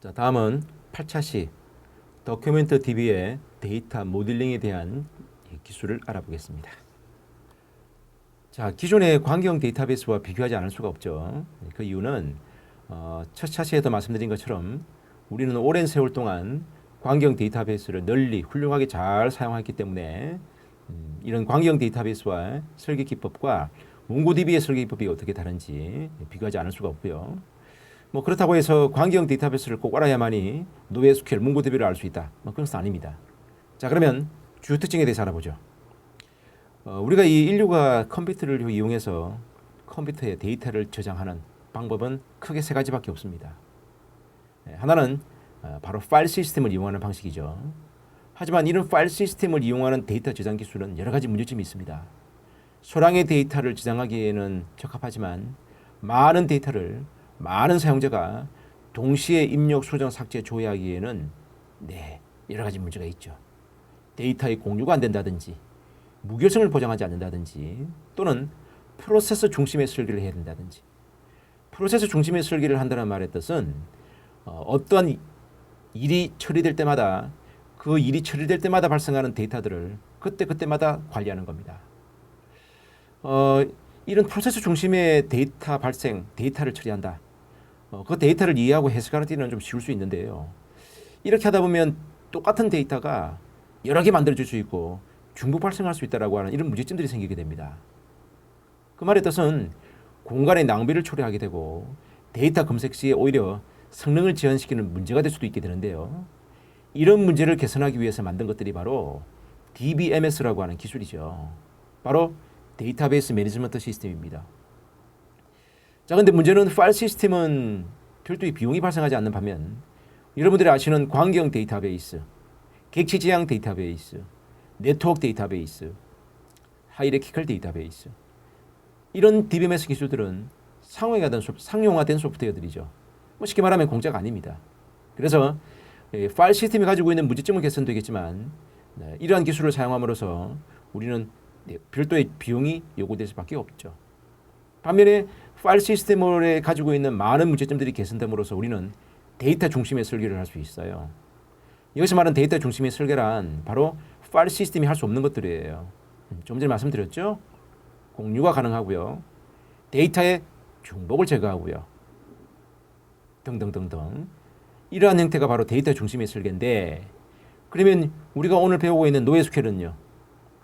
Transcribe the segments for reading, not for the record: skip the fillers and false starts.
자, 다음은 8차시 더큐멘트 DB의 데이터 모델링에 대한 기술을 알아보겠습니다. 자, 기존의 광경 데이터베이스와 비교하지 않을 수가 없죠. 그 이유는 첫 차시에도 말씀드린 것처럼 우리는 오랜 세월 동안 광경 데이터베이스를 널리 훌륭하게 잘 사용했기 때문에 이런 광경 데이터베이스와 설계 기법과 몽고DB의 설계 기법이 어떻게 다른지 비교하지 않을 수가 없고요. 뭐 그렇다고 해서 광경 데이터베이스를 꼭 알아야만이 노에스큐엘, 몽고DB를 알 수 있다. 뭐 그건 아닙니다. 자, 그러면 주요 특징에 대해서 알아보죠. 우리가 이 인류가 컴퓨터를 이용해서 컴퓨터에 데이터를 저장하는 방법은 크게 세 가지밖에 없습니다. 하나는 바로 파일 시스템을 이용하는 방식이죠. 하지만 이런 파일 시스템을 이용하는 데이터 저장 기술은 여러 가지 문제점이 있습니다. 소량의 데이터를 저장하기에는 적합하지만 많은 데이터를 많은 사용자가 동시에 입력, 수정, 삭제, 조회하기에는 여러 가지 문제가 있죠. 데이터의 공유가 안 된다든지 무결성을 보장하지 않는다든지 또는 프로세서 중심의 설계를 해야 된다든지. 프로세서 중심의 설계를 한다는 말의 뜻은 어떠한 일이 처리될 때마다 그 일이 처리될 때마다 발생하는 데이터들을 그때마다 관리하는 겁니다. 이런 프로세서 중심의 데이터 발생, 데이터를 처리한다. 그 데이터를 이해하고 해석하는 데는 좀 쉬울 수 있는데요. 이렇게 하다 보면 똑같은 데이터가 여러 개 만들어질 수 있고 중복 발생할 수 있다라고 하는 이런 문제점들이 생기게 됩니다. 그 말의 뜻은 공간의 낭비를 초래하게 되고 데이터 검색 시에 오히려 성능을 제한시키는 문제가 될 수도 있게 되는데요. 이런 문제를 개선하기 위해서 만든 것들이 바로 DBMS라고 하는 기술이죠. 바로 데이터베이스 매니지먼트 시스템입니다. 자, 근데 문제는 파일 시스템은 별도의 비용이 발생하지 않는 반면 여러분들이 아시는 광경 데이터베이스, 객체 지향 데이터베이스, 네트워크 데이터베이스, 하이라키컬 데이터베이스 이런 DBMS 기술들은 상용화된 소프트웨어들이죠. 뭐 쉽게 말하면 공짜가 아닙니다. 그래서 파일 시스템이 가지고 있는 문제점은 개선되겠지만 이러한 기술을 사용함으로써 우리는 별도의 비용이 요구될 수밖에 없죠. 반면에 파일 시스템을 가지고 있는 많은 문제점들이 개선됨으로써 우리는 데이터 중심의 설계를 할 수 있어요. 여기서 말하는 데이터 중심의 설계란 바로 파일 시스템이 할 수 없는 것들이에요. 좀 전에 말씀드렸죠. 공유가 가능하고요. 데이터의 중복을 제거하고요. 등등등등. 이러한 형태가 바로 데이터 중심의 설계인데 그러면 우리가 오늘 배우고 있는 노에스큐엘은요.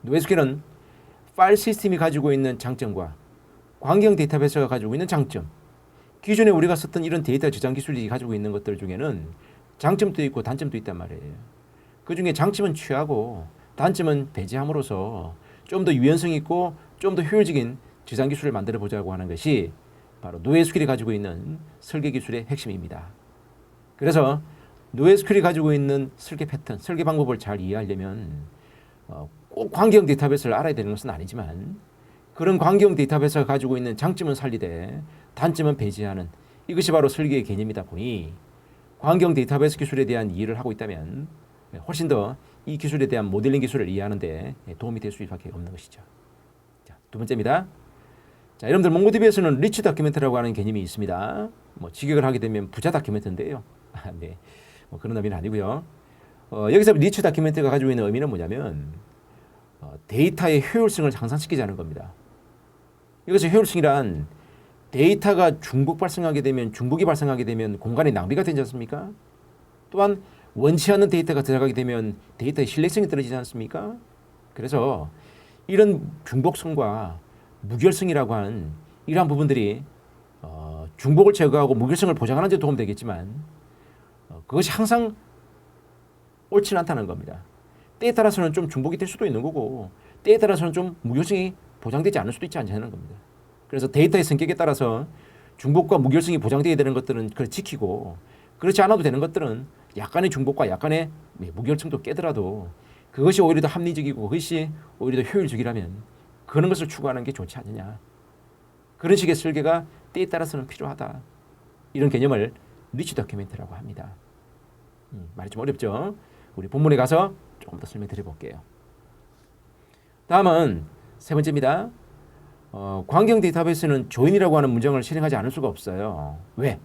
노에스큐엘은 파일 시스템이 가지고 있는 장점과 광경 데이터베이스가 가지고 있는 장점, 기존에 우리가 썼던 이런 데이터 저장 기술이 가지고 있는 것들 중에는 장점도 있고 단점도 있단 말이에요. 그 중에 장점은 취하고 단점은 배제함으로써 좀 더 유연성 있고 좀 더 효율적인 저장 기술을 만들어 보자고 하는 것이 바로 노에스큐엘이 가지고 있는 설계 기술의 핵심입니다. 그래서 노에스큐엘이 가지고 있는 설계 패턴, 설계 방법을 잘 이해하려면 꼭 광경 데이터베이스를 알아야 되는 것은 아니지만 그런 광경 데이터베이스가 가지고 있는 장점은 살리되 단점은 배제하는 이것이 바로 설계의 개념이다 보니 광경 데이터베이스 기술에 대한 이해를 하고 있다면 훨씬 더 이 기술에 대한 모델링 기술을 이해하는 데 도움이 될 수밖에 없는 것이죠. 자, 두 번째입니다. 자, 여러분들 몽고DB에서는 리치 다큐멘트라고 하는 개념이 있습니다. 뭐 직역을 하게 되면 부자 다큐멘트인데요. 네, 뭐 그런 의미는 아니고요. 여기서 리치 다큐멘트가 가지고 있는 의미는 뭐냐면 데이터의 효율성을 향상시키자는 겁니다. 여기서 효율성이란 데이터가 중복이 발생하게 되면 공간의 낭비가 되지 않습니까? 또한 원치 않는 데이터가 들어가게 되면 데이터의 신뢰성이 떨어지지 않습니까? 그래서 이런 중복성과 무결성이라고 하는 이러한 부분들이 중복을 제거하고 무결성을 보장하는 데 도움되겠지만 그것이 항상 옳지는 않다는 겁니다. 때에 따라서는 좀 중복이 될 수도 있는 거고 때에 따라서는 좀 무결성이 보장되지 않을 수도 있지 않냐는 겁니다. 그래서 데이터의 성격에 따라서 중복과 무결성이 보장되어야 되는 것들은 그걸 지키고 그렇지 않아도 되는 것들은 약간의 중복과 약간의 무결성도 깨더라도 그것이 오히려 더 합리적이고 그것이 오히려 더 효율적이라면 그런 것을 추구하는 게 좋지 않느냐. 그런 식의 설계가 때에 따라서는 필요하다. 이런 개념을 리치 다큐멘트라고 합니다. 말이 좀 어렵죠? 우리 본문에 가서 조금 더 설명드려 볼게요. 다음은 세 번째입니다. 광경 데이터베이스는 조인이라고 하는 문장을 실행하지 않을 수가 없어요. 왜?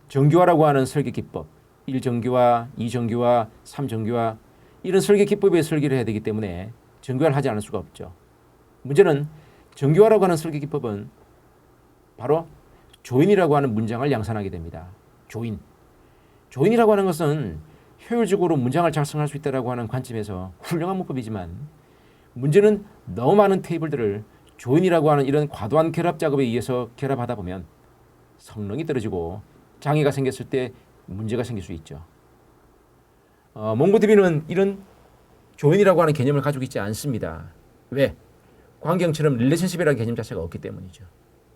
정교화라고 하는 설계 기법, 1정규화, 2정규화, 3정규화 이런 설계 기법의 설계를 해야 되기 때문에 정규화를 하지 않을 수가 없죠. 문제는 정규화라고 하는 설계 기법은 바로 조인이라고 하는 문장을 양산하게 됩니다. 조인. 조인이라고 하는 것은 효율적으로 문장을 작성할 수 있다고 하는 관점에서 훌륭한 문법이지만 문제는 너무 많은 테이블들을 조인이라고 하는 이런 과도한 결합 작업에 의해서 결합하다 보면 성능이 떨어지고 장애가 생겼을 때 문제가 생길 수 있죠. 몽고DB는 이런 조인이라고 하는 개념을 가지고 있지 않습니다. 왜? 광경처럼 릴레이션십이라는 개념 자체가 없기 때문이죠.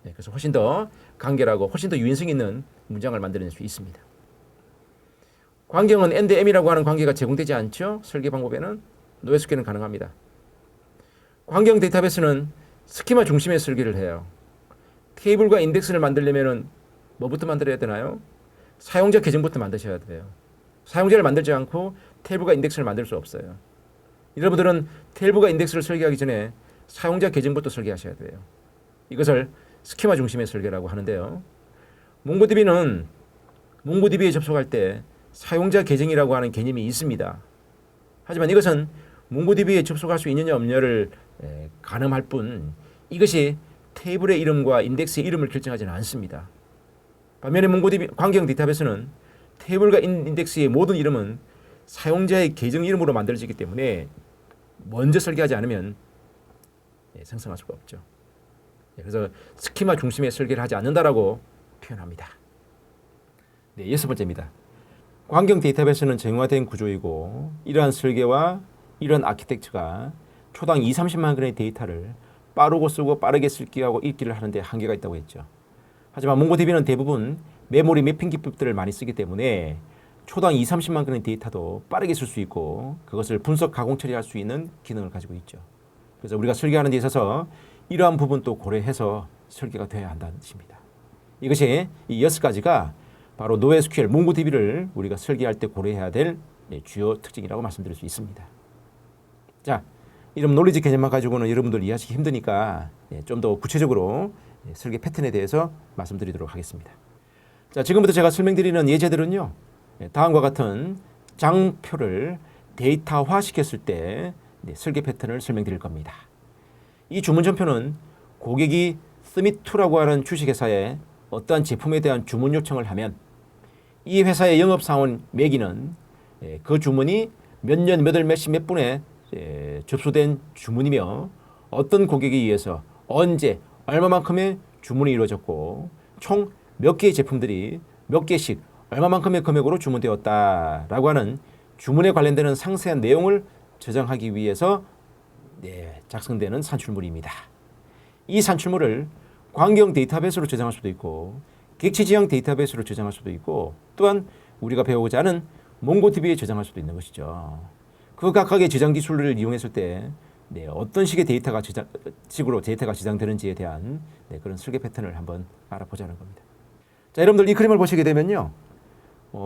네, 그래서 훨씬 더 간결하고 훨씬 더 유연성 있는 문장을 만들어낼 수 있습니다. 광경은 and m이라고 하는 관계가 제공되지 않죠. 설계 방법에는 NoSQL은 가능합니다. 광경 데이터베이스는 스키마 중심의 설계를 해요. 테이블과 인덱스를 만들려면 뭐부터 만들어야 되나요? 사용자 계정부터 만드셔야 돼요. 사용자를 만들지 않고 테이블과 인덱스를 만들 수 없어요. 여러분들은 테이블과 인덱스를 설계하기 전에 사용자 계정부터 설계하셔야 돼요. 이것을 스키마 중심의 설계라고 하는데요. 몽고DB는 몽고DB에 접속할 때 사용자 계정이라고 하는 개념이 있습니다. 하지만 이것은 몽고DB에 접속할 수 있느냐 없느냐를 가늠할 뿐 이것이 테이블의 이름과 인덱스의 이름을 결정하지는 않습니다. 반면에 몽고DB 광경 데이터베이스는 테이블과 인덱스의 모든 이름은 사용자의 계정 이름으로 만들어지기 때문에 먼저 설계하지 않으면 생성할 수가 없죠. 그래서 스키마 중심의 설계를 하지 않는다라고 표현합니다. 네, 6번째입니다. 광경 데이터베이스는 정형화된 구조이고 이러한 설계와 이러한 아키텍처가 초당 2~30만 건의 데이터를 빠르고 쓰고 빠르게 쓰기하고 읽기를 하는데 한계가 있다고 했죠. 하지만 몽고DB는 대부분 메모리 매핑 기법들을 많이 쓰기 때문에 초당 2~30만 건의 데이터도 빠르게 쓸 수 있고 그것을 분석, 가공, 처리할 수 있는 기능을 가지고 있죠. 그래서 우리가 설계하는 데 있어서 이러한 부분도 고려해서 설계가 되어야 한다는 뜻입니다. 이것이 이 6가지가 바로 NoSQL, 몽고DB를 우리가 설계할 때 고려해야 될 주요 특징이라고 말씀드릴 수 있습니다. 자, 이런 논리적 개념만 가지고는 여러분들 이해하시기 힘드니까 좀 더 구체적으로 설계 패턴에 대해서 말씀드리도록 하겠습니다. 자, 지금부터 제가 설명드리는 예제들은요. 다음과 같은 장표를 데이터화 시켰을 때 설계 패턴을 설명드릴 겁니다. 이 주문전표는 고객이 스미투라고 하는 주식회사에 어떠한 제품에 대한 주문 요청을 하면 이 회사의 영업사원 매기는 그 주문이 몇 년, 몇 월, 몇 시, 몇 분에 접수된 주문이며 어떤 고객에 의해서 언제, 얼마만큼의 주문이 이루어졌고 총 몇 개의 제품들이 몇 개씩 얼마만큼의 금액으로 주문되었다라고 하는 주문에 관련되는 상세한 내용을 저장하기 위해서 작성되는 산출물입니다. 이 산출물을 광경 데이터베이스로 저장할 수도 있고 객체 지향 데이터베이스로 저장할 수도 있고 또한 우리가 배우고자 하는 몽고DB에 저장할 수도 있는 것이죠. 그 각각의 저장 기술을 이용했을 때 어떤 식의 식으로 데이터가 저장되는지에 대한 그런 설계 패턴을 한번 알아보자는 겁니다. 자, 여러분들 이 그림을 보시게 되면요.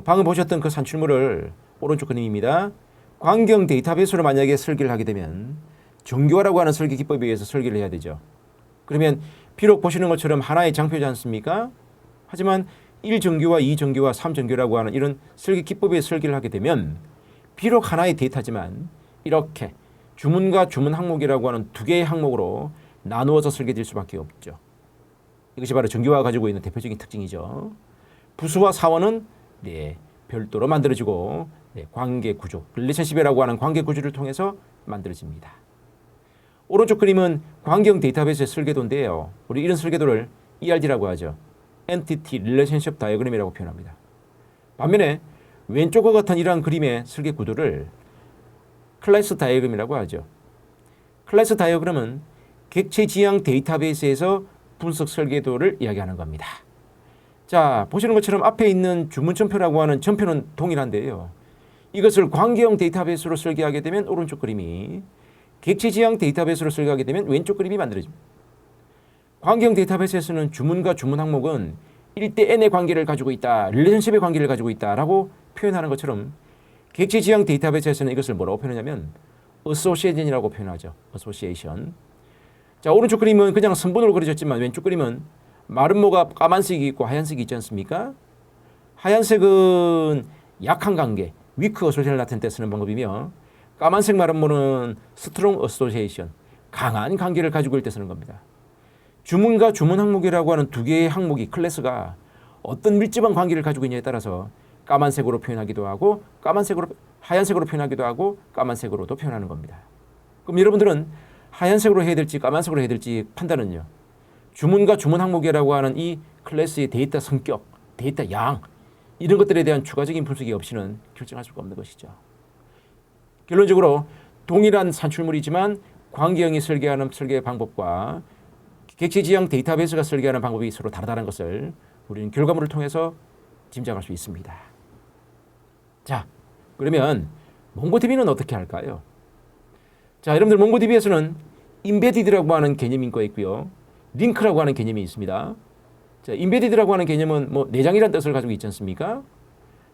방금 보셨던 그 산출물을 오른쪽 그림입니다. 광경 데이터베이스로 만약에 설계를 하게 되면 정규화라고 하는 설계 기법에 의해서 설계를 해야 되죠. 그러면 비록 보시는 것처럼 하나의 장표지 않습니까? 하지만 1정규화, 2정규화, 3정규라고 하는 이런 설계 기법에 설계를 하게 되면 비록 하나의 데이터지만 이렇게 주문과 주문 항목이라고 하는 두 개의 항목으로 나누어서 설계될 수밖에 없죠. 이것이 바로 정규화가 가지고 있는 대표적인 특징이죠. 부수와 사원은 별도로 만들어지고 관계 구조, 릴레이션십이라고 하는 관계 구조를 통해서 만들어집니다. 오른쪽 그림은 광경 데이터베이스의 설계도인데요. 우리 이런 설계도를 ERD라고 하죠. Entity Relationship Diagram이라고 표현합니다. 반면에 왼쪽과 같은 이러한 그림의 설계 구도를 클래스 다이어그램이라고 하죠. 클래스 다이어그램은 객체 지향 데이터베이스에서 분석 설계도를 이야기하는 겁니다. 자, 보시는 것처럼 앞에 있는 주문전표라고 하는 전표는 동일한데요. 이것을 관계형 데이터베이스로 설계하게 되면 오른쪽 그림이, 객체 지향 데이터베이스로 설계하게 되면 왼쪽 그림이 만들어집니다. 관계형 데이터베이스에서는 주문과 주문 항목은 1대 n의 관계를 가지고 있다, 릴레이션십의 관계를 가지고 있다라고 표현하는 것처럼 객체 지향 데이터베이스에서는 이것을 뭐라고 표현하냐면 association이라고 표현하죠. association. 자, 오른쪽 그림은 그냥 선분으로 그려졌지만 왼쪽 그림은 마름모가 까만색이 있고 하얀색이 있지 않습니까? 하얀색은 약한 관계, 위크 어소시에이션을 나타낼 때 쓰는 방법이며 까만색 말음모는 스트롱 어소시에이션, 강한 관계를 가지고 있을 때 쓰는 겁니다. 주문과 주문 항목이라고 하는 두 개의 항목이 클래스가 어떤 밀집한 관계를 가지고 있냐에 따라서 까만색으로 표현하기도 하고 하얀색으로 표현하기도 하고 까만색으로도 표현하는 겁니다. 그럼 여러분들은 하얀색으로 해야 될지 까만색으로 해야 될지 판단은요. 주문과 주문 항목이라고 하는 이 클래스의 데이터 성격, 데이터 양 이런 것들에 대한 추가적인 분석이 없이는 결정할 수가 없는 것이죠. 결론적으로 동일한 산출물이지만 광기형이 설계하는 설계 방법과 객체지향 데이터베이스가 설계하는 방법이 서로 다르다는 것을 우리는 결과물을 통해서 짐작할 수 있습니다. 자, 그러면 몽고DB는 어떻게 할까요? 자, 여러분들 몽고DB에서는 임베디드라고 하는 개념이 있고요. 링크라고 하는 개념이 있습니다. 자, 임베디드라고 하는 개념은 내장이라는 뜻을 가지고 있지 않습니까?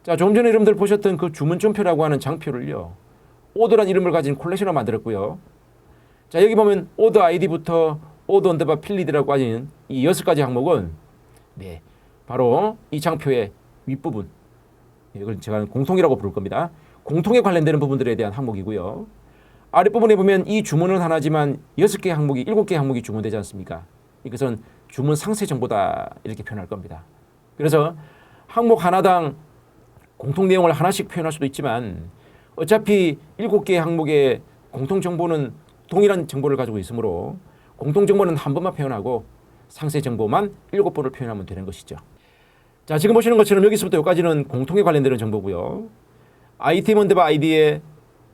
자, 조금 전에 여러분들 보셨던 그 주문점표라고 하는 장표를요. 오더란 이름을 가진 콜렉션으로 만들었고요. 자, 여기 보면 오더 아이디부터 오더 언더바 필리드라고 하는 이 6가지 항목은 바로 이 장표의 윗부분, 이걸 제가 공통이라고 부를 겁니다. 공통에 관련되는 부분들에 대한 항목이고요. 아랫부분에 보면 이 주문은 하나지만 6개 항목이 7개 항목이 주문되지 않습니까? 이것은 주문 상세 정보다 이렇게 표현할 겁니다. 그래서 항목 하나당 공통 내용을 하나씩 표현할 수도 있지만 어차피 7개의 항목의 공통 정보는 동일한 정보를 가지고 있으므로 공통 정보는 한 번만 표현하고 상세 정보만 7번을 표현하면 되는 것이죠. 자, 지금 보시는 것처럼 여기서부터 여기까지는 공통에 관련되는 정보고요. 아이템 언더바 아이디의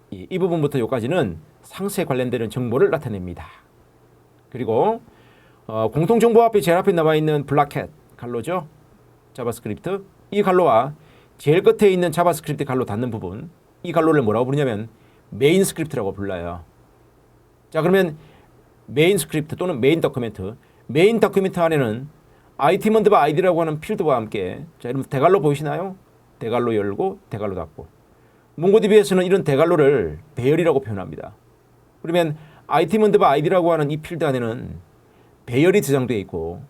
이 부분부터 여기까지는 상세에 관련되는 정보를 나타냅니다. 그리고 공통 정보 앞에 제일 앞에 나와 있는 블라켓 갈로죠. 자바스크립트. 이 갈로와 제일 끝에 있는 자바스크립트 갈로 닿는 부분, 이 갈로를 뭐라고 부르냐면 메인 스크립트라고 불러요. 자, 그러면 메인 스크립트 또는 메인 다큐멘트 안에는 아이템 언더바 아이디라고 하는 필드와 함께, 자, 여러분 대갈로 보이시나요? 대갈로 열고 대갈로 닫고. 몽고DB에서는 이런 대갈로를 배열이라고 표현합니다. 그러면 아이템 언더바 아이디라고 하는 이 필드 안에는 배열이 저장되어 있고,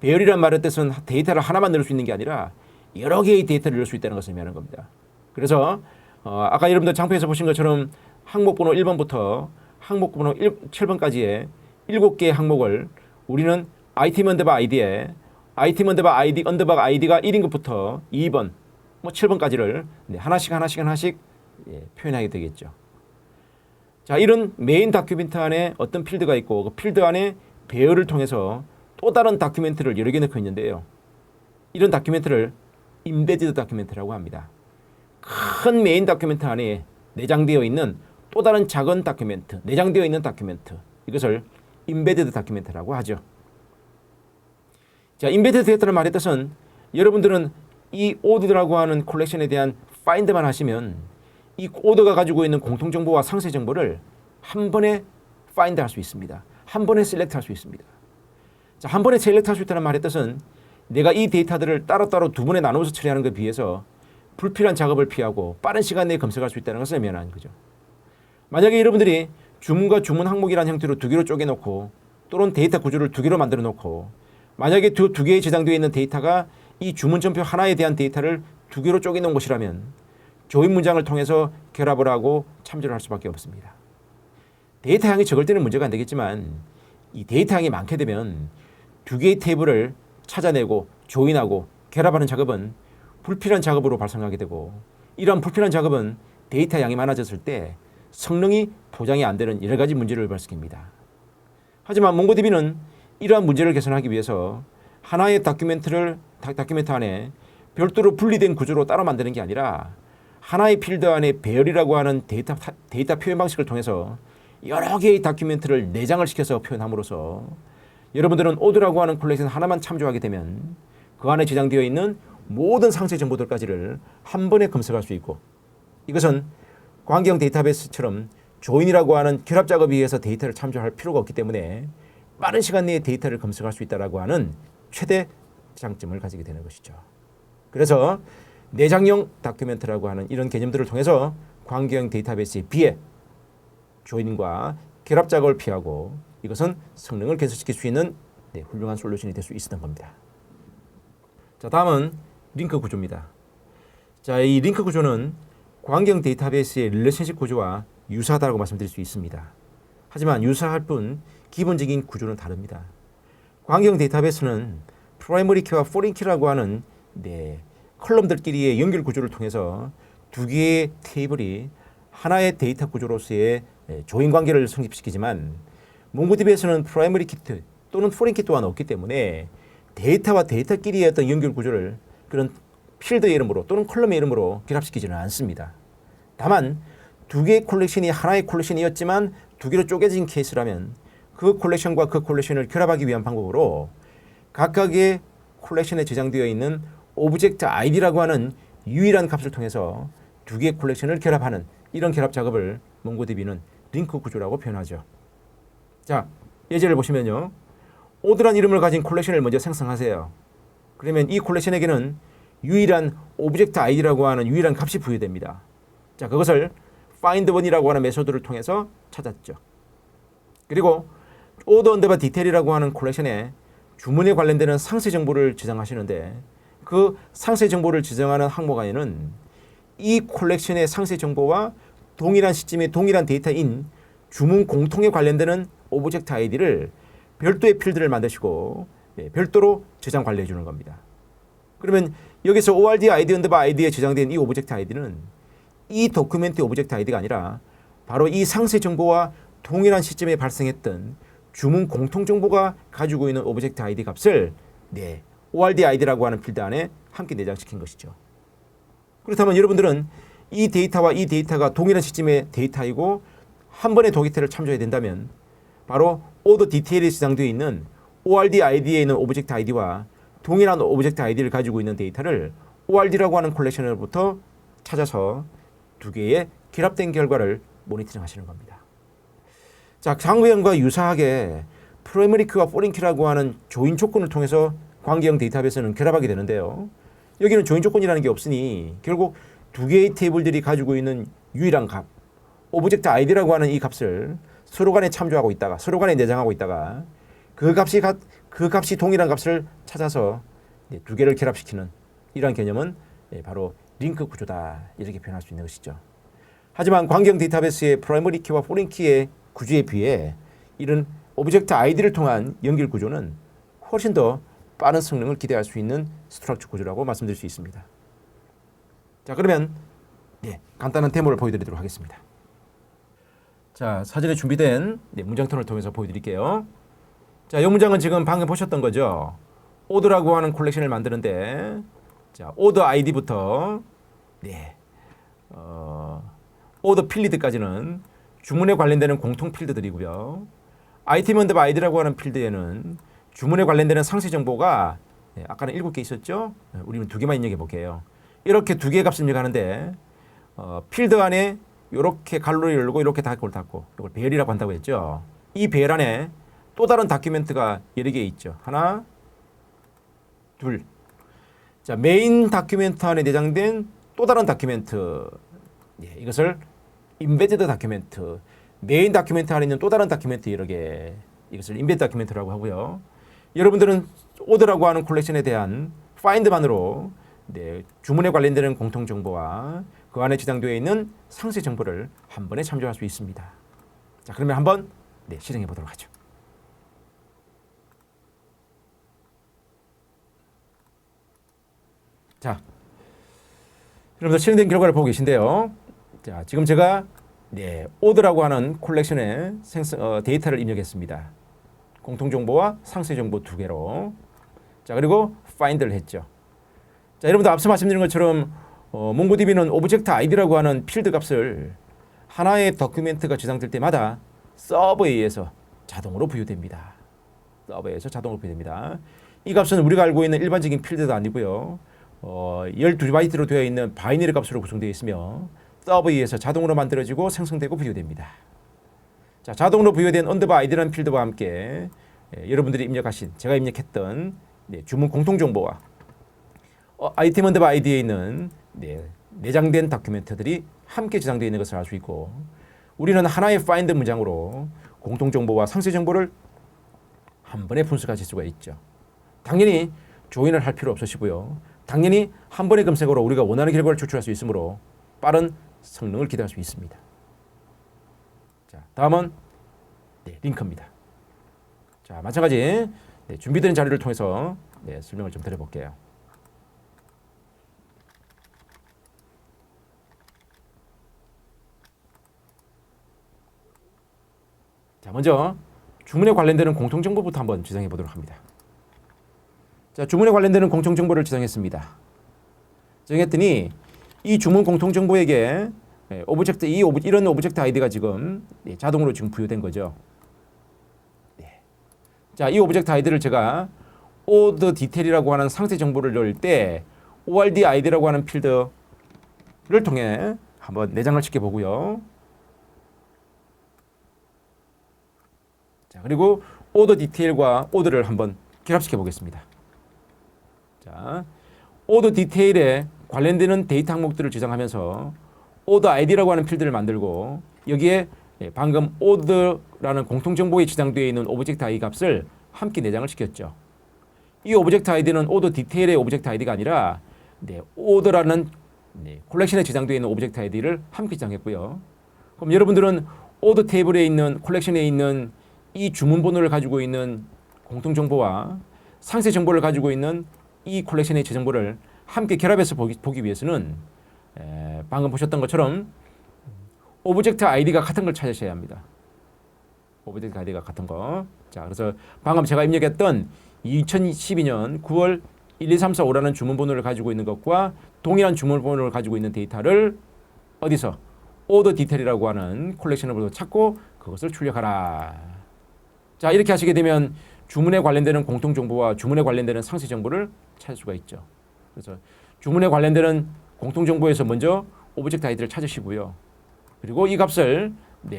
배열이란 말의 뜻은 데이터를 하나만 넣을 수 있는 게 아니라 여러 개의 데이터를 넣을 수 있다는 것을 의미하는 겁니다. 그래서 아까 여러분들 장표에서 보신 것처럼 항목번호 1번부터 항목번호 7번까지의 7개의 항목을 우리는 아이템 언더바 아이디에 아이템 언더바 아이디 언더바 아이디가 1인 것부터 2번, 7번까지를 하나씩 표현하게 되겠죠. 자, 이런 메인 다큐멘트 안에 어떤 필드가 있고 그 필드 안에 배열을 통해서 또 다른 다큐멘트를 여러 개 넣고 있는데요. 이런 다큐멘트를 임베디드 다큐멘트라고 합니다. 큰 메인 다큐멘트 안에 내장되어 있는 또 다른 작은 다큐멘트, 내장되어 있는 다큐멘트, 이것을 임베디드 다큐멘트라고 하죠. 자, 임베디드 데이터를 말의 뜻은 여러분들은 이 오더라고 하는 콜렉션에 대한 파인드만 하시면 이 오더가 가지고 있는 공통정보와 상세 정보를 한 번에 파인드 할 수 있습니다. 한 번에 셀렉트 할 수 있습니다. 자, 한 번에 셀렉트 할 수 있다는 말의 뜻은 내가 이 데이터들을 따로따로 두 번에 나누어서 처리하는 것에 비해서 불필요한 작업을 피하고 빠른 시간 내에 검색할 수 있다는 것을 의미하는 거죠. 만약에 여러분들이 주문과 주문 항목이라는 형태로 두 개로 쪼개놓고 또는 데이터 구조를 두 개로 만들어 놓고 만약에 두 개에 저장되어 있는 데이터가 이 주문점표 하나에 대한 데이터를 두 개로 쪼개놓은 것이라면 조인 문장을 통해서 결합을 하고 참조를 할 수밖에 없습니다. 데이터 양이 적을 때는 문제가 안 되겠지만 이 데이터 양이 많게 되면 두 개의 테이블을 찾아내고 조인하고 결합하는 작업은 불필요한 작업으로 발생하게 되고 이러한 불필요한 작업은 데이터 양이 많아졌을 때 성능이 보장이 안 되는 여러 가지 문제를 발생합니다. 하지만 몽고DB는 이러한 문제를 개선하기 위해서 하나의 다큐멘트 안에 별도로 분리된 구조로 따로 만드는 게 아니라 하나의 필드 안에 배열이라고 하는 데이터 표현 방식을 통해서 여러 개의 다큐멘트를 내장을 시켜서 표현함으로써 여러분들은 오더라고 하는 콜렉션 하나만 참조하게 되면 그 안에 저장되어 있는 모든 상세 정보들까지를 한 번에 검색할 수 있고 이것은 광기형 데이터베이스처럼 조인이라고 하는 결합 작업에 의해서 데이터를 참조할 필요가 없기 때문에 빠른 시간 내에 데이터를 검색할 수 있다고 하는 최대 장점을 가지게 되는 것이죠. 그래서 내장형 다큐멘트라고 하는 이런 개념들을 통해서 광기형 데이터베이스에 비해 조인과 결합 작업을 피하고 이것은 성능을 개선시킬 수 있는 훌륭한 솔루션이 될 수 있었던 겁니다. 자, 다음은 링크 구조입니다. 자, 이 링크 구조는 광경 데이터베이스의 릴레이션십 구조와 유사하다고 말씀드릴 수 있습니다. 하지만 유사할 뿐 기본적인 구조는 다릅니다. 광경 데이터베이스는 프라이머리 키와 포린 키라고 하는 컬럼들끼리의 연결 구조를 통해서 두 개의 테이블이 하나의 데이터 구조로서의 조인 관계를 성립시키지만 몽고디비에서는 프라이머리 키 또는 포린 키 또한 없기 때문에 데이터와 데이터끼리의 어떤 연결 구조를 그런 필드의 이름으로 또는 컬럼의 이름으로 결합시키지는 않습니다. 다만 두 개의 콜렉션이 하나의 콜렉션이었지만 두 개로 쪼개진 케이스라면 그 콜렉션과 그 콜렉션을 결합하기 위한 방법으로 각각의 콜렉션에 저장되어 있는 오브젝트 아이디라고 하는 유일한 값을 통해서 두 개의 콜렉션을 결합하는 이런 결합 작업을 몽고디비는 링크 구조라고 표현하죠. 자, 예제를 보시면요. 오드란 이름을 가진 콜렉션을 먼저 생성하세요. 그러면 이 콜렉션에게는 유일한 오브젝트 아이디라고 하는 유일한 값이 부여됩니다. 자, 그것을 find1이라고 하는 메소드를 통해서 찾았죠. 그리고 order underbar detail이라고 하는 콜렉션에 주문에 관련되는 상세 정보를 저장하시는데 그 상세 정보를 저장하는 항목 안에는 이 콜렉션의 상세 정보와 동일한 시점에 동일한 데이터인 주문 공통에 관련되는 오브젝트 아이디를 별도의 필드를 만드시고 별도로 저장 관리해 주는 겁니다. 그러면 여기서 ORD 아이디 언더바 아이디에 저장된 이 오브젝트 아이디는 이 도큐멘트 오브젝트 아이디가 아니라 바로 이 상세 정보와 동일한 시점에 발생했던 주문 공통 정보가 가지고 있는 오브젝트 아이디 값을 ORD 아이디라고 하는 필드 안에 함께 내장시킨 것이죠. 그렇다면 여러분들은 이 데이터와 이 데이터가 동일한 시점의 데이터이고 한 번의 데이터를 참조해야 된다면 바로 order detail에 저장되어 있는 ORD 아이디에 있는 오브젝트 아이디와 동일한 오브젝트 아이디를 가지고 있는 데이터를 ORD라고 하는 콜렉션으로부터 찾아서 두 개의 결합된 결과를 모니터링 하시는 겁니다. 자, 상부형과 유사하게 프라이머리 키와 포린 키라고 하는 조인 조건을 통해서 관계형 데이터베이스는 결합하게 되는데요. 여기는 조인 조건이라는 게 없으니 결국 두 개의 테이블들이 가지고 있는 유일한 값, 오브젝트 아이디라고 하는 이 값을 서로 간에 참조하고 있다가 서로 간에 내장하고 있다가 그 값이 동일한 값을 찾아서 두 개를 결합시키는 이러한 개념은 바로 링크 구조다 이렇게 표현할 수 있는 것이죠. 하지만 관계형 데이터베이스의 프라이머리 키와 포린 키의 구조에 비해 이런 오브젝트 아이디를 통한 연결 구조는 훨씬 더 빠른 성능을 기대할 수 있는 스트럭처 구조라고 말씀드릴 수 있습니다. 자, 그러면 간단한 데모를 보여드리도록 하겠습니다. 자, 사전에 준비된 문장턴을 통해서 보여드릴게요. 자, 이 문장은 지금 방금 보셨던 거죠. 오더라고 하는 콜렉션을 만드는데 자, 오더 아이디부터 오더 필드까지는 주문에 관련되는 공통 필드들이고요. 아이템 언더바 아이디라고 하는 필드에는 주문에 관련되는 상세 정보가 아까는 7개 있었죠. 우리는 2개만 입력해 볼게요. 이렇게 2개의 값을 입력하는데 필드 안에 이렇게 갈로를 열고 이렇게 닫고 닫고 이걸 배열이라고 한다고 했죠. 이 배열 안에 또 다른 다큐멘트가 여러 개 있죠. 하나, 둘. 자, 메인 다큐멘트 안에 내장된 또 다른 다큐멘트. 이것을 임베디드 다큐멘트. 메인 다큐멘트 안에 있는 또 다른 다큐멘트 여러 개. 이것을 임베디드 다큐멘트라고 하고요. 여러분들은 오더라고 하는 콜렉션에 대한 파인드만으로 주문에 관련되는 공통 정보와 그 안에 저장되어 있는 상세 정보를 한 번에 참조할 수 있습니다. 자, 그러면 한번 실행해 보도록 하죠. 자, 여러분들 실행된 결과를 보고 계신데요. 자, 지금 제가 오더라고 하는 콜렉션에 데이터를 입력했습니다. 공통 정보와 상세 정보 2개로. 자, 그리고 find를 했죠. 자, 여러분들 앞서 말씀드린 것처럼 몽고디비는 오브젝트 아이디라고 하는 필드 값을 하나의 도큐멘트가 저장될 때마다 서버에 의해서 자동으로 부여됩니다. 서버에서 자동으로 부여됩니다. 이 값은 우리가 알고 있는 일반적인 필드도 아니고요. 12바이트로 되어 있는 바이너리 값으로 구성되어 있으며 서버에 의해서 자동으로 만들어지고 생성되고 부여됩니다. 자, 자동으로 부여된 언더바 아이디라는 필드와 함께 여러분들이 입력하신 제가 입력했던 주문 공통 정보와 아이템 언더바 아이디에 있는 내장된 다큐멘트들이 함께 저장되어 있는 것을 알 수 있고 우리는 하나의 find 문장으로 공통 정보와 상세 정보를 한 번에 분석하실 수가 있죠. 당연히 조인을 할 필요 없으시고요. 당연히 한 번의 검색으로 우리가 원하는 결과를 추출할 수 있으므로 빠른 성능을 기대할 수 있습니다. 자, 다음은 링크입니다. 자, 마찬가지 준비된 자료를 통해서 설명을 좀 드려볼게요. 자, 먼저 주문에 관련되는 공통정보부터 한번 지정해 보도록 합니다. 자, 주문에 관련되는 공통정보를 지정했습니다. 정했더니 이 주문 공통정보에게 오브젝트 이런 오브젝트 아이디가 지금 자동으로 지금 부여된 거죠. 자, 이 오브젝트 아이디를 제가 order detail이라고 하는 상세 정보를 넣을 때 ord id라고 하는 필드를 통해 한번 내장을 시켜 보고요. 자, 그리고 order detail과 order를 한번 결합시켜 보겠습니다. 자, order detail에 관련되는 데이터 항목들을 지정하면서 order id라고 하는 필드를 만들고 여기에 방금 order라는 공통정보에 지정되어 있는 오브젝트 id 값을 함께 내장을 시켰죠. 이 오브젝트 id는 order detail의 오브젝트 id가 아니라 order라는 콜렉션에 지정되어 있는 오브젝트 id를 함께 지정했고요. 그럼 여러분들은 order 테이블에 있는 콜렉션에 있는 이 주문 번호를 가지고 있는 공통정보와 상세 정보를 가지고 있는 이 콜렉션의 정보를 함께 결합해서 보기 위해서는 방금 보셨던 것처럼 오브젝트 아이디가 같은 걸 찾으셔야 합니다. 오브젝트 아이디가 같은 거. 자, 그래서 방금 제가 입력했던 2012년 9월 1, 2, 3, 4, 5라는 주문 번호를 가지고 있는 것과 동일한 주문 번호를 가지고 있는 데이터를 어디서 order detail이라고 하는 콜렉션으로 찾고 그것을 출력하라. 자, 이렇게 하시게 되면 주문에 관련되는 공통 정보와 주문에 관련되는 상세 정보를 찾을 수가 있죠. 그래서 주문에 관련되는 공통 정보에서 먼저 오브젝트 아이디를 찾으시고요. 그리고 이 값을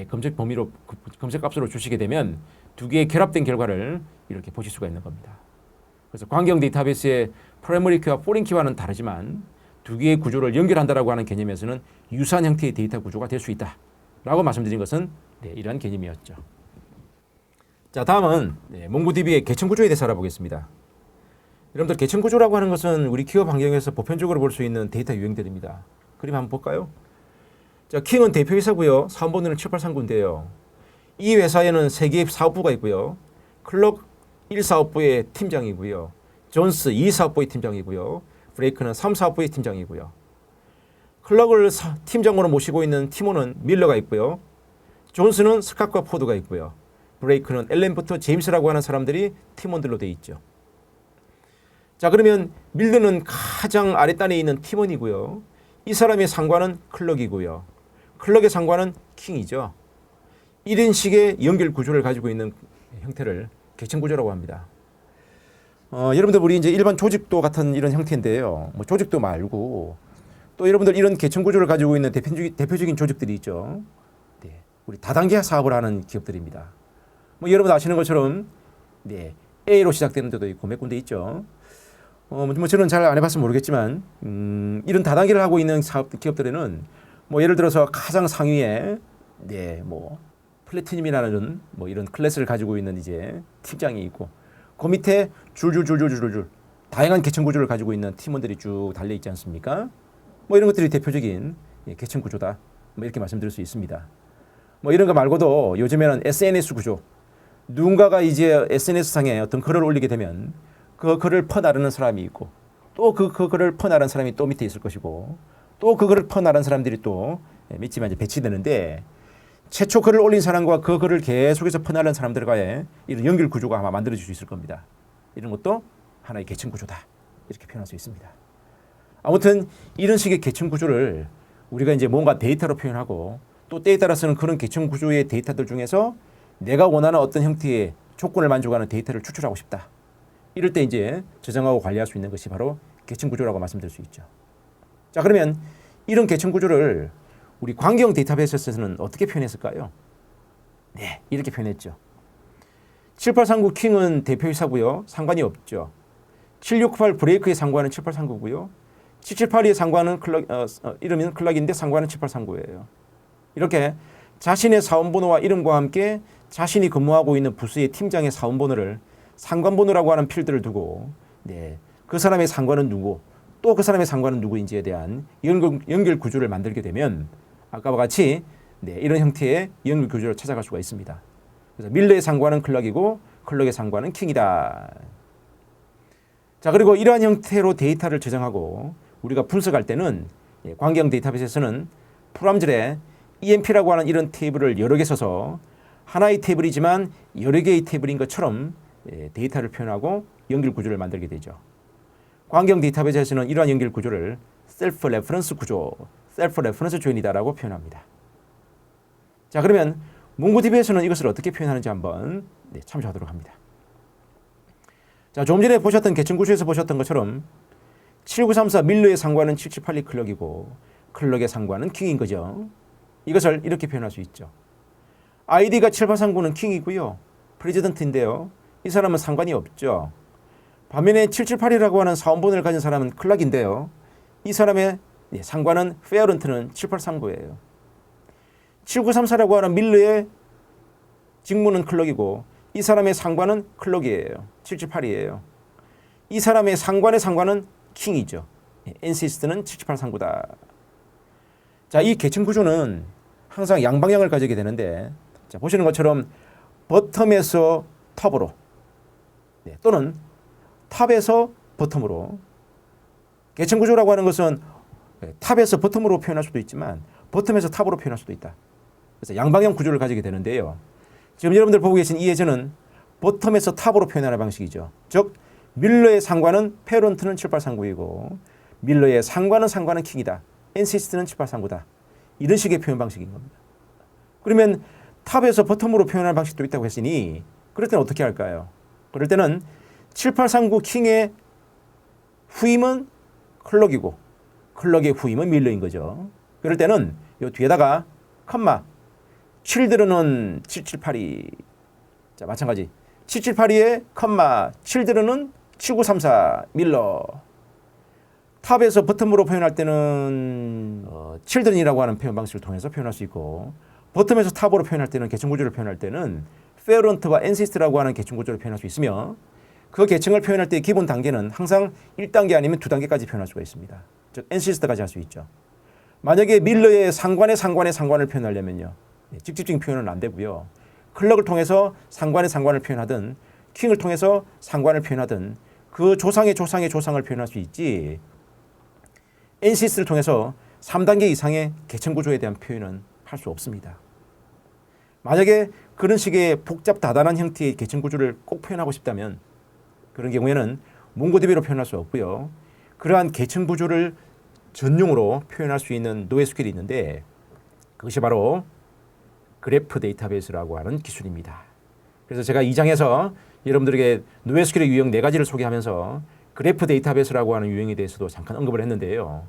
검색 범위로 검색 값으로 주시게 되면 두 개의 결합된 결과를 이렇게 보실 수가 있는 겁니다. 그래서 관계형 데이터베이스의 프라이머리 키와 포린 키와는 다르지만 두 개의 구조를 연결한다라고 하는 개념에서는 유사한 형태의 데이터 구조가 될 수 있다라고 말씀드린 것은 이러한 개념이었죠. 자, 다음은 몽고DB의 계층 구조에 대해서 알아보겠습니다. 여러분들 계층 구조라고 하는 것은 우리 기업 환경에서 보편적으로 볼 수 있는 데이터 유형들입니다. 그림 한번 볼까요? 자, 킹은 대표이사고요. 사원번호는 7839인데요. 이 회사에는 3개의 사업부가 있고요. 클럭 1사업부의 팀장이고요. 존스 2사업부의 팀장이고요. 브레이크는 3사업부의 팀장이고요. 클럭을 팀장으로 모시고 있는 티모는 밀러가 있고요. 존스는 스캇과 포드가 있고요. 브레이크는 앨런부터 제임스라고 하는 사람들이 팀원들로 되어 있죠. 자, 그러면 밀러는 가장 아랫단에 있는 팀원이고요. 이 사람의 상관은 클럭이고요. 클럭의 상관은 킹이죠. 이런 식의 연결 구조를 가지고 있는 형태를 계층 구조라고 합니다. 여러분들 우리 이제 일반 조직도 같은 이런 형태인데요. 뭐 조직도 말고 또 여러분들 이런 계층 구조를 가지고 있는 대표적인 조직들이 있죠. 우리 다단계 사업을 하는 기업들입니다. 뭐 여러분 아시는 것처럼 A로 시작되는 데도 있고 몇 군데 있죠. 뭐 저는 잘 안 해봤으면 모르겠지만 이런 다단계를 하고 있는 사업 기업들에는 뭐 예를 들어서 가장 상위에 뭐 플래티늄이라는 뭐 이런 클래스를 가지고 있는 이제 팀장이 있고 그 밑에 줄줄 다양한 계층 구조를 가지고 있는 팀원들이 쭉 달려 있지 않습니까? 뭐 이런 것들이 대표적인 계층 구조다. 뭐 이렇게 말씀드릴 수 있습니다. 뭐 이런 거 말고도 요즘에는 SNS 구조. 누군가가 이제 SNS 상에 어떤 글을 올리게 되면 그 글을 퍼나르는 사람이 있고 또 그 글을 퍼나르는 사람이 또 밑에 있을 것이고 또 그 글을 퍼나르는 사람들이 또 밑에 이제 배치되는데 최초 글을 올린 사람과 그 글을 계속해서 퍼나르는 사람들과의 이런 연결 구조가 아마 만들어질 수 있을 겁니다. 이런 것도 하나의 계층 구조다. 이렇게 표현할 수 있습니다. 아무튼 이런 식의 계층 구조를 우리가 이제 뭔가 데이터로 표현하고 또 때에 따라서는 그런 계층 구조의 데이터들 중에서 내가 원하는 어떤 형태의 조건을 만족하는 데이터를 추출하고 싶다. 이럴 때 이제 저장하고 관리할 수 있는 것이 바로 계층 구조라고 말씀드릴 수 있죠. 자, 그러면 이런 계층 구조를 우리 관계형 데이터베이스에서는 어떻게 표현했을까요? 이렇게 표현했죠. 7839 킹은 대표이사고요. 상관이 없죠. 768 브레이크의 상관은 7839고요. 778의 상관은 이름은 클락인데 상관은 7839예요. 이렇게 자신의 사원번호와 이름과 함께 자신이 근무하고 있는 부서의 팀장의 사원번호를 상관번호라고 하는 필드를 두고 그 사람의 상관은 누구 또 그 사람의 상관은 누구인지에 대한 연결 구조를 만들게 되면 아까와 같이 이런 형태의 연결 구조를 찾아갈 수가 있습니다. 그래서 밀러의 상관은 클럭이고 클럭의 상관은 킹이다. 자, 그리고 이러한 형태로 데이터를 저장하고 우리가 분석할 때는 광경 데이터베이스에서는 프로그램들의 EMP라고 하는 이런 테이블을 여러 개 써서 하나의 테이블이지만 여러 개의 테이블인 것처럼 데이터를 표현하고 연결 구조를 만들게 되죠. 광경 데이터베이스에서는 이러한 연결 구조를 셀프 레퍼런스 구조, 셀프 레퍼런스 조인이다라고 표현합니다. 자, 그러면 몽고DB에서는 이것을 어떻게 표현하는지 한번 참조하도록 합니다. 자, 조금 전에 보셨던 계층 구조에서 보셨던 것처럼 7934 밀러의 상관은 7782 클럭이고 클럭의 상관은 킹인 거죠. 이것을 이렇게 표현할 수 있죠. 아이디가 7839는 킹이고요. 프레지던트인데요. 이 사람은 상관이 없죠. 반면에 778이라고 하는 사원번호를 가진 사람은 클럭인데요. 이 사람의 상관은 페어런트는 7839예요. 7934라고 하는 밀러의 직무는 클럭이고 이 사람의 상관은 클럭이에요. 778이에요. 이 사람의 상관은 킹이죠. NCS는 7789다. 자, 이 계층 구조는 항상 양방향을 가지게 되는데, 자, 보시는 것처럼 버텀에서 탑으로 또는 탑에서 버텀으로, 계층 구조라고 하는 것은 탑에서 버텀으로 표현할 수도 있지만 버텀에서 탑으로 표현할 수도 있다. 그래서 양방향 구조를 가지게 되는데요. 지금 여러분들 보고 계신 이 예제는 버텀에서 탑으로 표현하는 방식이죠. 즉 밀러의 상관은 페런트는 7839이고 밀러의 상관은 킹이다. NCS는 7839다. 이런 식의 표현 방식인 겁니다. 그러면 탑에서 버텀으로 표현하는 방식도 있다고 했으니 그럴 때는 어떻게 할까요? 그럴 때는 7839 킹의 후임은 클럭이고 클럭의 후임은 밀러인 거죠. 그럴 때는 이 뒤에다가 컴마 칠드런은 7782. 자, 마찬가지 7782에 컴마 칠드런은 7934 밀러. 탑에서 버텀으로 표현할 때는 칠드런이라고 하는 표현 방식을 통해서 표현할 수 있고 버텀에서 탑으로 표현할 때는 계층 구조를 표현할 때는 페어런트와 엔시스트라고 하는 계층 구조를 표현할 수 있으며 그 계층을 표현할 때 기본 단계는 항상 1단계 아니면 2단계까지 표현할 수가 있습니다. 즉 엔시스트까지 할 수 있죠. 만약에 밀러의 상관의 상관을 표현하려면요. 직접적인 표현은 안 되고요. 클럭을 통해서 상관을 표현하든 킹을 통해서 상관을 표현하든 그 조상의 조상을 표현할 수 있지 NCS를 통해서 3단계 이상의 계층 구조에 대한 표현은 할 수 없습니다. 만약에 그런 식의 복잡 다단한 형태의 계층 구조를 꼭 표현하고 싶다면 그런 경우에는 몽고DB로 표현할 수 없고요. 그러한 계층 구조를 전용으로 표현할 수 있는 노에스QL이 있는데 그것이 바로 그래프 데이터베이스라고 하는 기술입니다. 그래서 제가 2장에서 여러분들에게 노에스QL의 유형 4가지를 소개하면서 그래프 데이터베이스라고 하는 유형에 대해서도 잠깐 언급을 했는데요.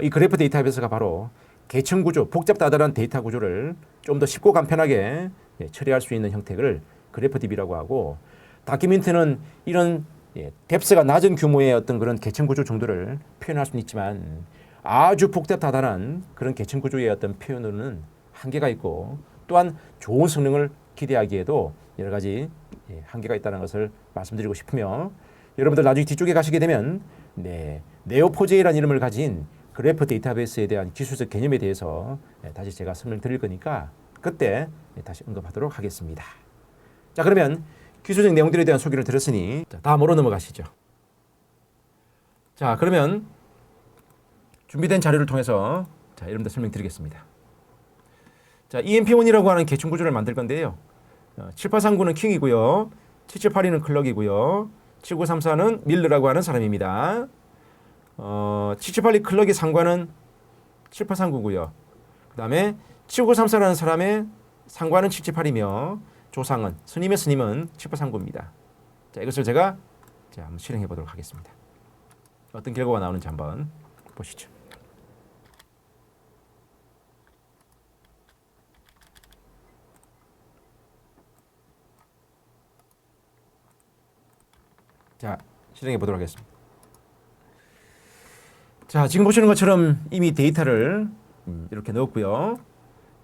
이 그래프 데이터베이스가 바로 계층 구조, 복잡 다단한 데이터 구조를 좀 더 쉽고 간편하게 처리할 수 있는 형태를 그래프DB라고 하고 다큐멘트는 이런 뎁스가 낮은 규모의 어떤 그런 계층 구조 정도를 표현할 수는 있지만 아주 복잡 다단한 그런 계층 구조의 어떤 표현으로는 한계가 있고 또한 좋은 성능을 기대하기에도 여러 가지 한계가 있다는 것을 말씀드리고 싶으며 여러분들 나중에 뒤쪽에 가시게 되면 네오포제이라는 이름을 가진 그래프 데이터베이스에 대한 기술적 개념에 대해서 다시 제가 설명드릴 거니까 그때 다시 언급하도록 하겠습니다. 자, 그러면 기술적 내용들에 대한 소개를 드렸으니 다음으로 넘어가시죠. 자, 그러면 준비된 자료를 통해서 여러분들 설명드리겠습니다. 자, EMP1이라고 하는 계층 구조를 만들 건데요. 7839는 킹이고요. 7782는 클럭이고요. 7934는 밀러라고 하는 사람입니다. 7782 클럭의 상관은 7839고요. 그 다음에 7934라는 사람의 상관은 7782이며 조상은 스님은 7839입니다. 자, 이것을 제가 한번 실행해 보도록 하겠습니다. 어떤 결과가 나오는지 한번 보시죠. 자, 실행해 보도록 하겠습니다. 자, 지금 보시는 것처럼 이미 데이터를 이렇게 넣었고요.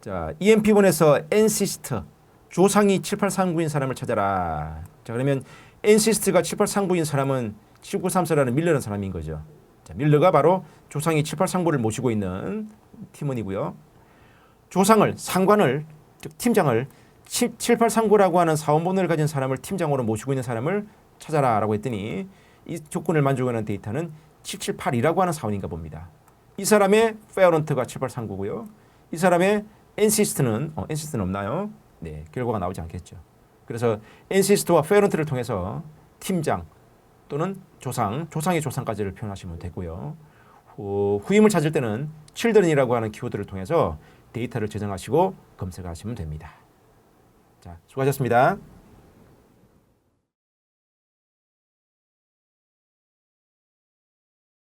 자, EMP1에서 NCST 조상이 7839인 사람을 찾아라. 자, 그러면 NCST가 7839인 사람은 7934라는 밀러라는 사람인 거죠. 자, 밀러가 바로 조상이 783구를 모시고 있는 팀원이고요. 조상을 상관을 즉 팀장을 783구라고 하는 사원번호를 가진 사람을 팀장으로 모시고 있는 사람을 찾아라라고 했더니 이 조건을 만족하는 데이터는 778이라고 하는 사원인가 봅니다. 이 사람의 페어런트가 783구고요. 이 사람의 엔시스트는 없나요? 네, 결과가 나오지 않겠죠. 그래서 엔시스트와 페어런트를 통해서 팀장 또는 조상의 조상까지를 표현하시면 되고요. 후임을 찾을 때는 children이라고 하는 키워드를 통해서 데이터를 저장하시고 검색하시면 됩니다. 자, 수고하셨습니다.